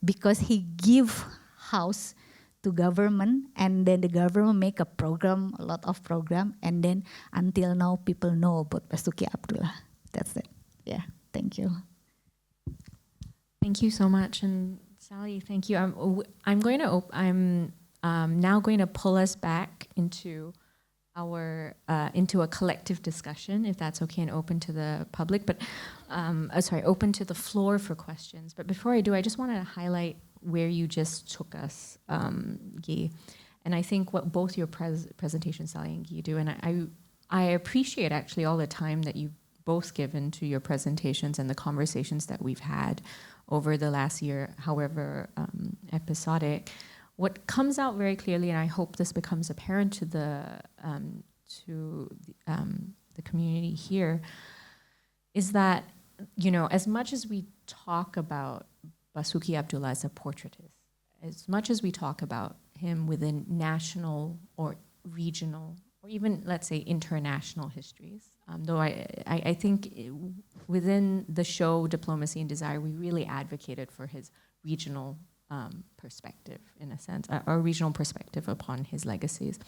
because he give house to government and then the government make a program, a lot of program, and then until now people know about Basoeki Abdullah. That's it. Yeah, thank you.
Thank you so much, and Sally, thank you. I'm now going to pull us back into into a collective discussion, if that's okay, and open to the public. But open to the floor for questions. But before I do, I just want to highlight where you just took us, Guy. And I think what both your presentations, Sally and Guy, do, and I appreciate actually all the time that you've both given to your presentations and the conversations that we've had over the last year, however episodic. What comes out very clearly, and I hope this becomes apparent to the community here, is that, as much as we talk about Basoeki Abdullah as a portraitist, as much as we talk about him within national or regional or even, let's say, international histories, though I think within the show Diplomacy and Desire, we really advocated for his regional perspective, in a sense, or regional perspective upon his legacies.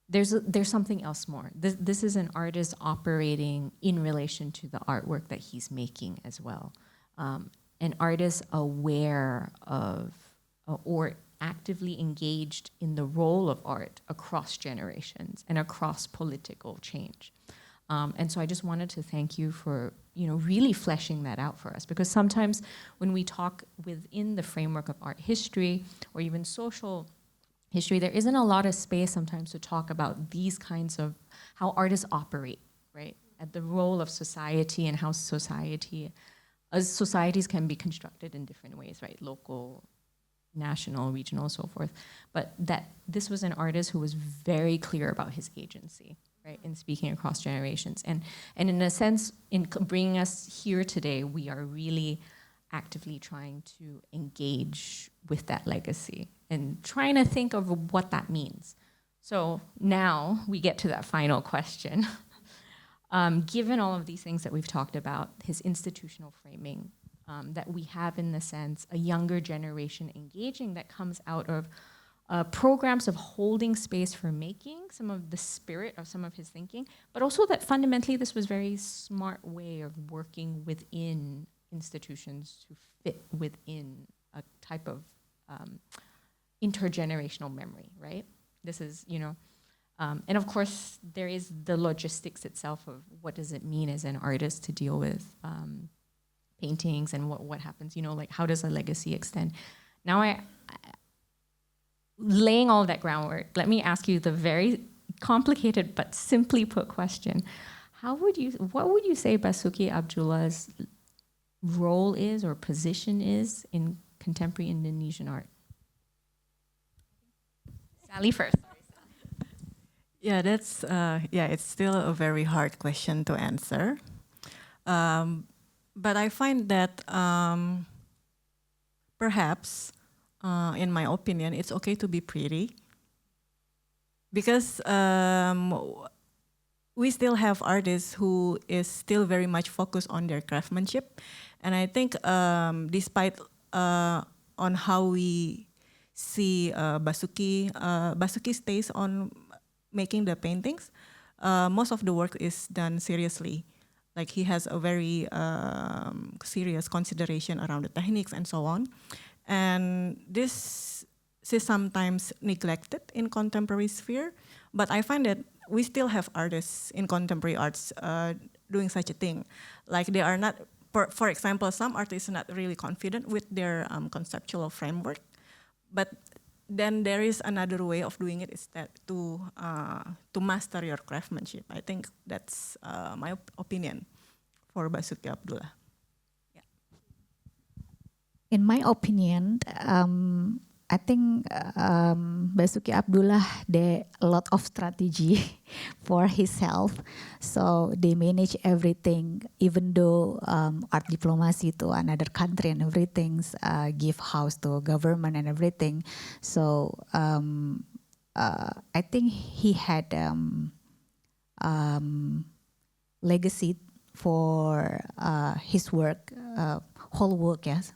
There's something else more. This is an artist operating in relation to the artwork that he's making as well. an artist aware of or actively engaged in the role of art across generations and across political change. And so I just wanted to thank you for, really fleshing that out for us, because sometimes when we talk within the framework of art history or even social history, there isn't a lot of space sometimes to talk about these kinds of how artists operate, right? At the role of society and how societies can be constructed in different ways, right? Local, national, regional, so forth. But that this was an artist who was very clear about his agency, right, in speaking across generations. And in a sense, in bringing us here today, we are really actively trying to engage with that legacy and trying to think of what that means. So now we get to that final question. Given all of these things that we've talked about, his institutional framing, that we have, in the sense, a younger generation engaging that comes out of programs of holding space for making some of the spirit of some of his thinking, but also that fundamentally this was a very smart way of working within institutions to fit within a type of intergenerational memory, right? This is, and of course, there is the logistics itself of what does it mean as an artist to deal with paintings and what happens, like how does a legacy extend? Now laying all that groundwork, let me ask you the very complicated but simply put question. What would you say Basoeki Abdullah's role is or position is in contemporary Indonesian art? Sally first.
Yeah, it's still a very hard question to answer. But I find that perhaps, in my opinion, it's okay to be pretty, because we still have artists who is still very much focused on their craftsmanship, and I think despite on how we see Basoeki stays on making the paintings, most of the work is done seriously. Like he has a very serious consideration around the techniques and so on. And this is sometimes neglected in contemporary sphere, but I find that we still have artists in contemporary arts doing such a thing. Like they are not, for example, some artists are not really confident with their conceptual framework, but then there is another way of doing it, is that to master your craftsmanship. I think that's my opinion for Basoeki Abdullah. Yeah.
In my opinion, I think Basoeki Abdullah, they a lot of strategy for himself. So they manage everything, even though art diplomacy to another country and everything, give house to government and everything. So I think he had legacy for his work, whole work, yes.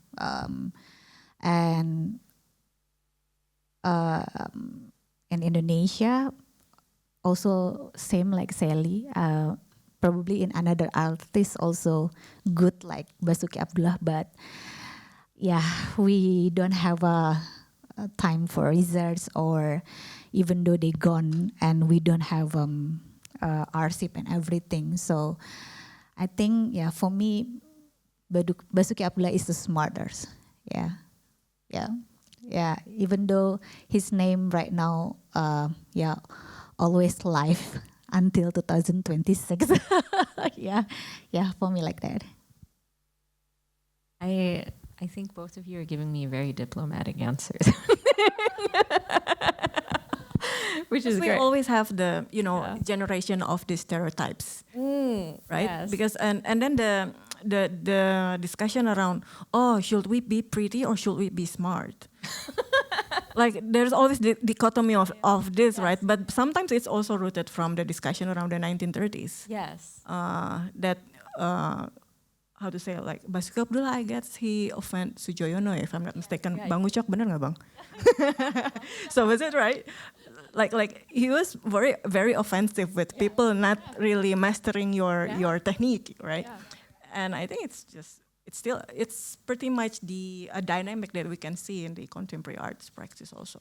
And in Indonesia, also same like Sally, probably in another artist also good like Basoeki Abdullah, but yeah, we don't have a time for research, or even though they gone and we don't have archive and everything. So I think, yeah, for me, Basoeki Abdullah is the smartest. Yeah, even though his name right now, always live until 2026. yeah, for me like that.
I think both of you are giving me very diplomatic answers. Which is
we
great.
always have the generation of the stereotypes, right?
Yes.
Because and then the discussion around, should we be pretty or should we be smart? Like there's always the dichotomy of this, right? But sometimes it's also rooted from the discussion around the 1930s.
Yes.
That how to say, like Basoeki Abdullah, I guess he offended Sujoyono, if I'm not mistaken.
Yeah.
Bang Ucok, bener nggak bang? So was it right? Like he was very very offensive with people not really mastering your technique, right?
Yeah.
And I think it's just it's pretty much the dynamic that we can see in the contemporary arts practice also.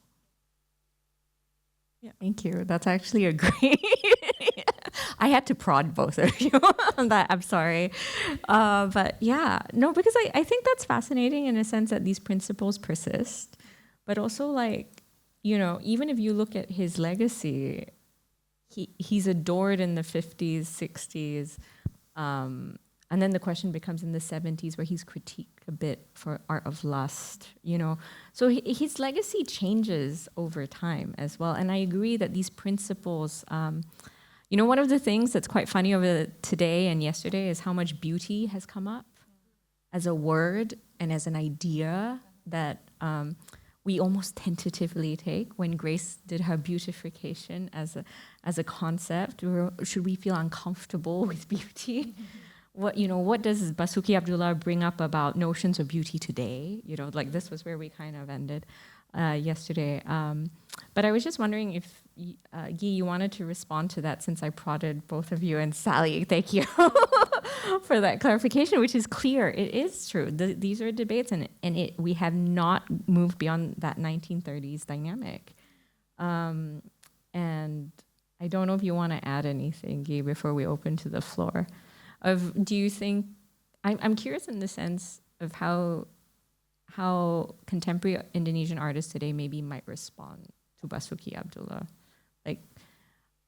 Yeah.
Thank you. That's actually a great. I had to prod both of you on that. I'm sorry. But yeah, no, because I think that's fascinating in a sense that these principles persist, but also like, you know, even if you look at his legacy, he's adored in the 50s, 60s. And then the question becomes in the 70s where he's critiqued a bit for Art of Lust, you know. So his legacy changes over time as well. And I agree that these principles, you know, one of the things that's quite funny over today and yesterday is how much beauty has come up as a word and as an idea that we almost tentatively take. When Grace did her beautification as a concept, should we feel uncomfortable with beauty? What does Basoeki Abdullah bring up about notions of beauty today? You know, like this was where we kind of ended yesterday. But I was just wondering if, Guy, you wanted to respond to that since I prodded both of you, and Sally, thank you for that clarification, which is clear. It is true. These are debates, and we have not moved beyond that 1930s dynamic. And I don't know if you want to add anything, Guy, before we open to the floor. Do you think, I'm curious in the sense of how contemporary Indonesian artists today maybe might respond to Basoeki Abdullah. Like,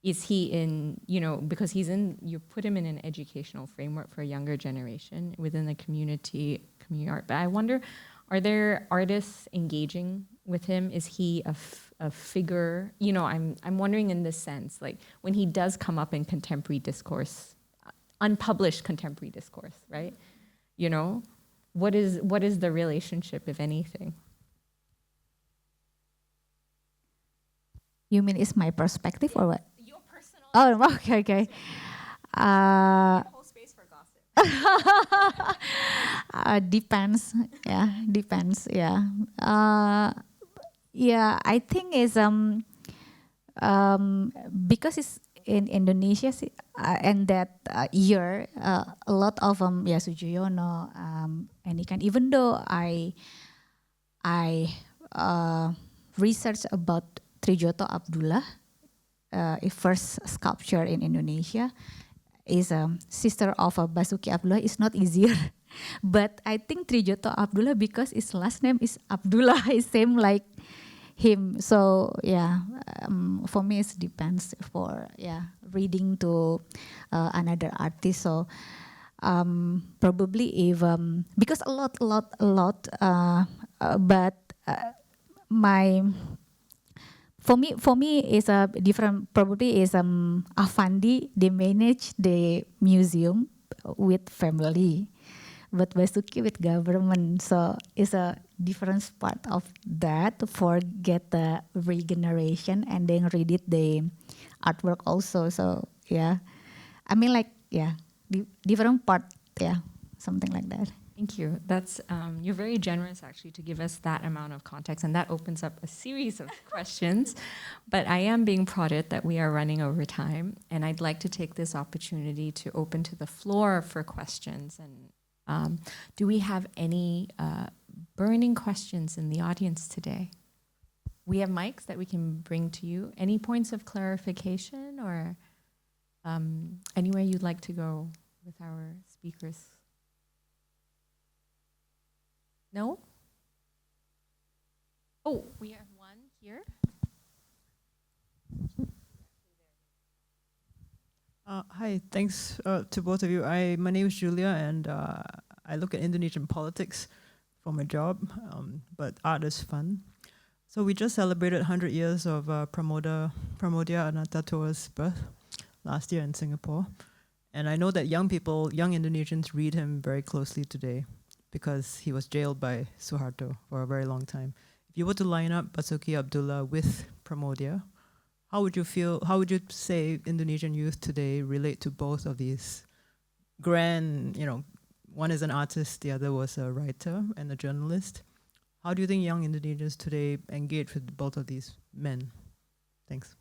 is he in, you know, because you put him in an educational framework for a younger generation within the community art. But I wonder, are there artists engaging with him? Is he a figure? You know, I'm wondering in this sense, like when he does come up in contemporary discourse, unpublished contemporary discourse, right? You know, what is the relationship, if anything?
You mean it's my perspective or what?
Your personal.
Oh, okay.
Whole space for gossip.
Depends. Yeah, depends. Yeah. Yeah, I think it's because it's in Indonesia and that year a lot of Sujoyono and even though I researched about Trijoto Abdullah, a first sculpture in Indonesia, is a sister of Basoeki Abdullah. It's not easier, but I think Trijoto Abdullah because his last name is Abdullah, is same like him. So yeah, for me it depends for reading to another artist. So probably if because a lot, but for me is a different. Probably is Afandi. They manage the museum with family, but Basoeki with government. So it's a different part of that for get the regeneration and then read it the artwork also. So yeah, I mean like different part, something like that.
Thank you. That's you're very generous actually to give us that amount of context, and that opens up a series of questions. But I am being prodded that we are running over time, and I'd like to take this opportunity to open to the floor for questions. And do we have any burning questions in the audience today? We have mics that we can bring to you. Any points of clarification or anywhere you'd like to go with our speakers? No? Oh, we have one here.
Hi, thanks to both of you. My name is Julia, and I look at Indonesian politics for my job, but art is fun. So we just celebrated 100 years of Pramodia Anantato's birth last year in Singapore. And I know that young Indonesians read him very closely today because he was jailed by Suharto for a very long time. If you were to line up Basoeki Abdullah with Pramodia, how would you say Indonesian youth today relate to both of these grand, one is an artist, the other was a writer and a journalist. How do you think young Indonesians today engage with both of these men? Thanks.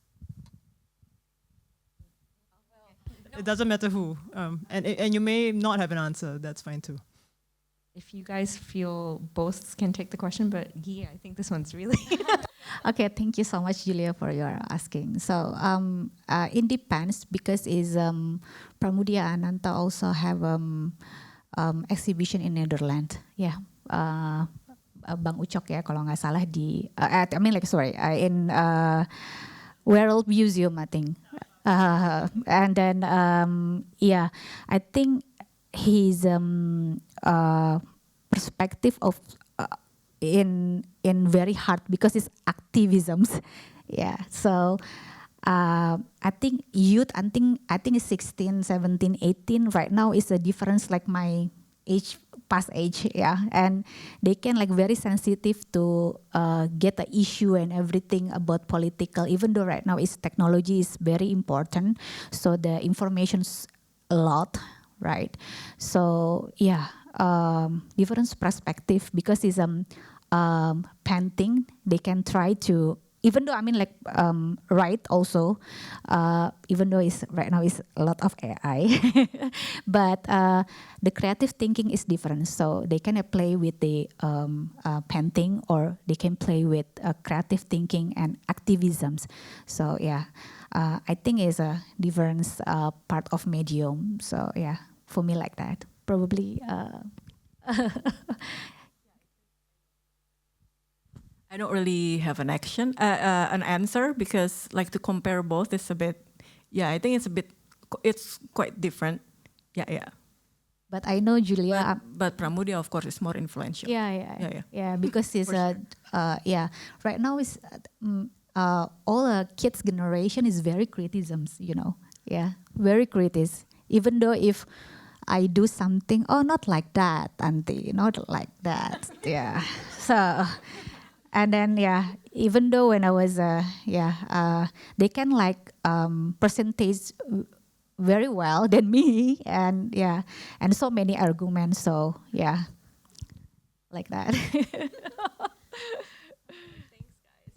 It doesn't matter who. And you may not have an answer, that's fine too.
if you guys feel both can take the question, but Gia, I think this one's really...
Okay, thank you so much, Julia, for your asking. So it depends because Pramudia Ananta also have exhibition in Netherlands. Yeah, Bang Ucok ya kalau nggak salah di in World Museum, I think. And then yeah, I think his perspective of in very hard because it's activisms. Yeah, so I think youth, I think it's 16, 17, 18 right now is a difference like my age, past age, yeah, and they can like very sensitive to get the issue and everything about political, even though right now is technology is very important, so the information's a lot, right? So yeah, different perspective because it's painting, they can try to, even though I mean like write also, even though it's right now is a lot of AI, but the creative thinking is different. So they can play with the painting, or they can play with creative thinking and activisms. So yeah, I think it's a different part of medium. So yeah, for me like that, probably.
I don't really have an answer because like to compare both is a bit, yeah, I think it's quite different. Yeah.
But I know Julia.
But Pramudia, of course, is more influential.
Yeah. Because it's
sure.
right now is all kids generation is very criticisms, very critics. Even though if I do something, oh, not like that, auntie, not like that, yeah. So. And then even though when I was they can like percentage very well than me, and so many arguments. So yeah, like that.
Thanks, guys.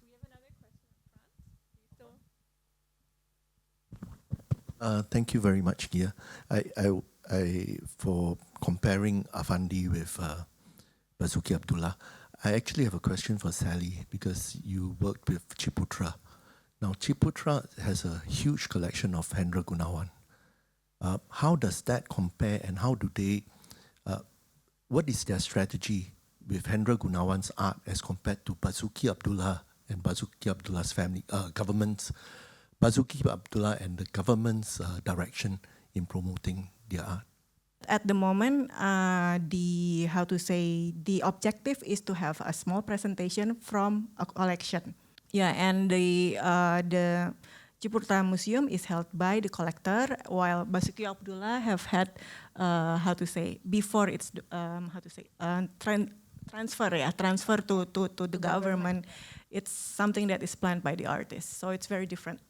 We have another question up front.
Thank you very much, Gia. I for comparing Afandi with Basoeki Abdullah. I actually have a question for Sally because you worked with Ciputra. Now, Ciputra has a huge collection of Hendra Gunawan. How does that compare, and how do they, what is their strategy with Hendra Gunawan's art as compared to Basoeki Abdullah and Basoeki Abdullah's family, government's, Basoeki Abdullah and the government's direction in promoting their art?
At the moment, the objective is to have a small presentation from a collection. Yeah, and the Ciputra Museum is held by the collector, while Basoeki Abdullah have had before it's transfer to the government. It's something that is planned by the artist, so it's very different.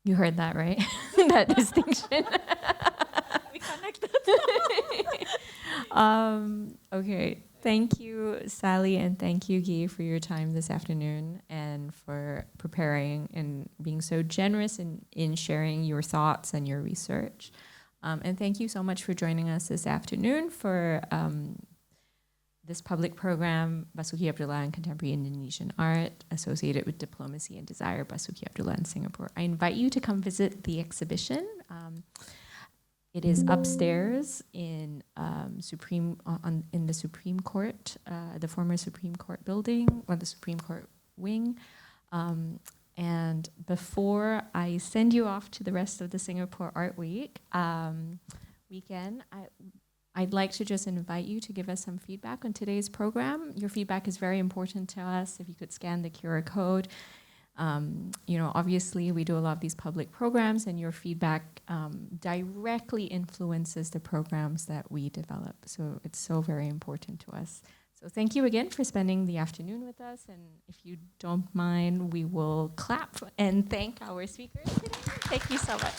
You heard that, right? That distinction.
We connected.
Okay. Thank you, Sally, and thank you, Guy, for your time this afternoon and for preparing and being so generous in sharing your thoughts and your research. And thank you so much for joining us this afternoon for this public program, Basoeki Abdullah and Contemporary Indonesian Art, associated with Diplomacy and Desire, Basoeki Abdullah in Singapore. I invite you to come visit the exhibition. It is upstairs in the Supreme Court, the former Supreme Court building, or the Supreme Court wing. And before I send you off to the rest of the Singapore Art Week weekend, I'd like to just invite you to give us some feedback on today's program. Your feedback is very important to us. If you could scan the QR code. Obviously we do a lot of these public programs, and your feedback directly influences the programs that we develop. So it's so very important to us. So thank you again for spending the afternoon with us. And if you don't mind, we will clap and thank our speakers. Thank you so much.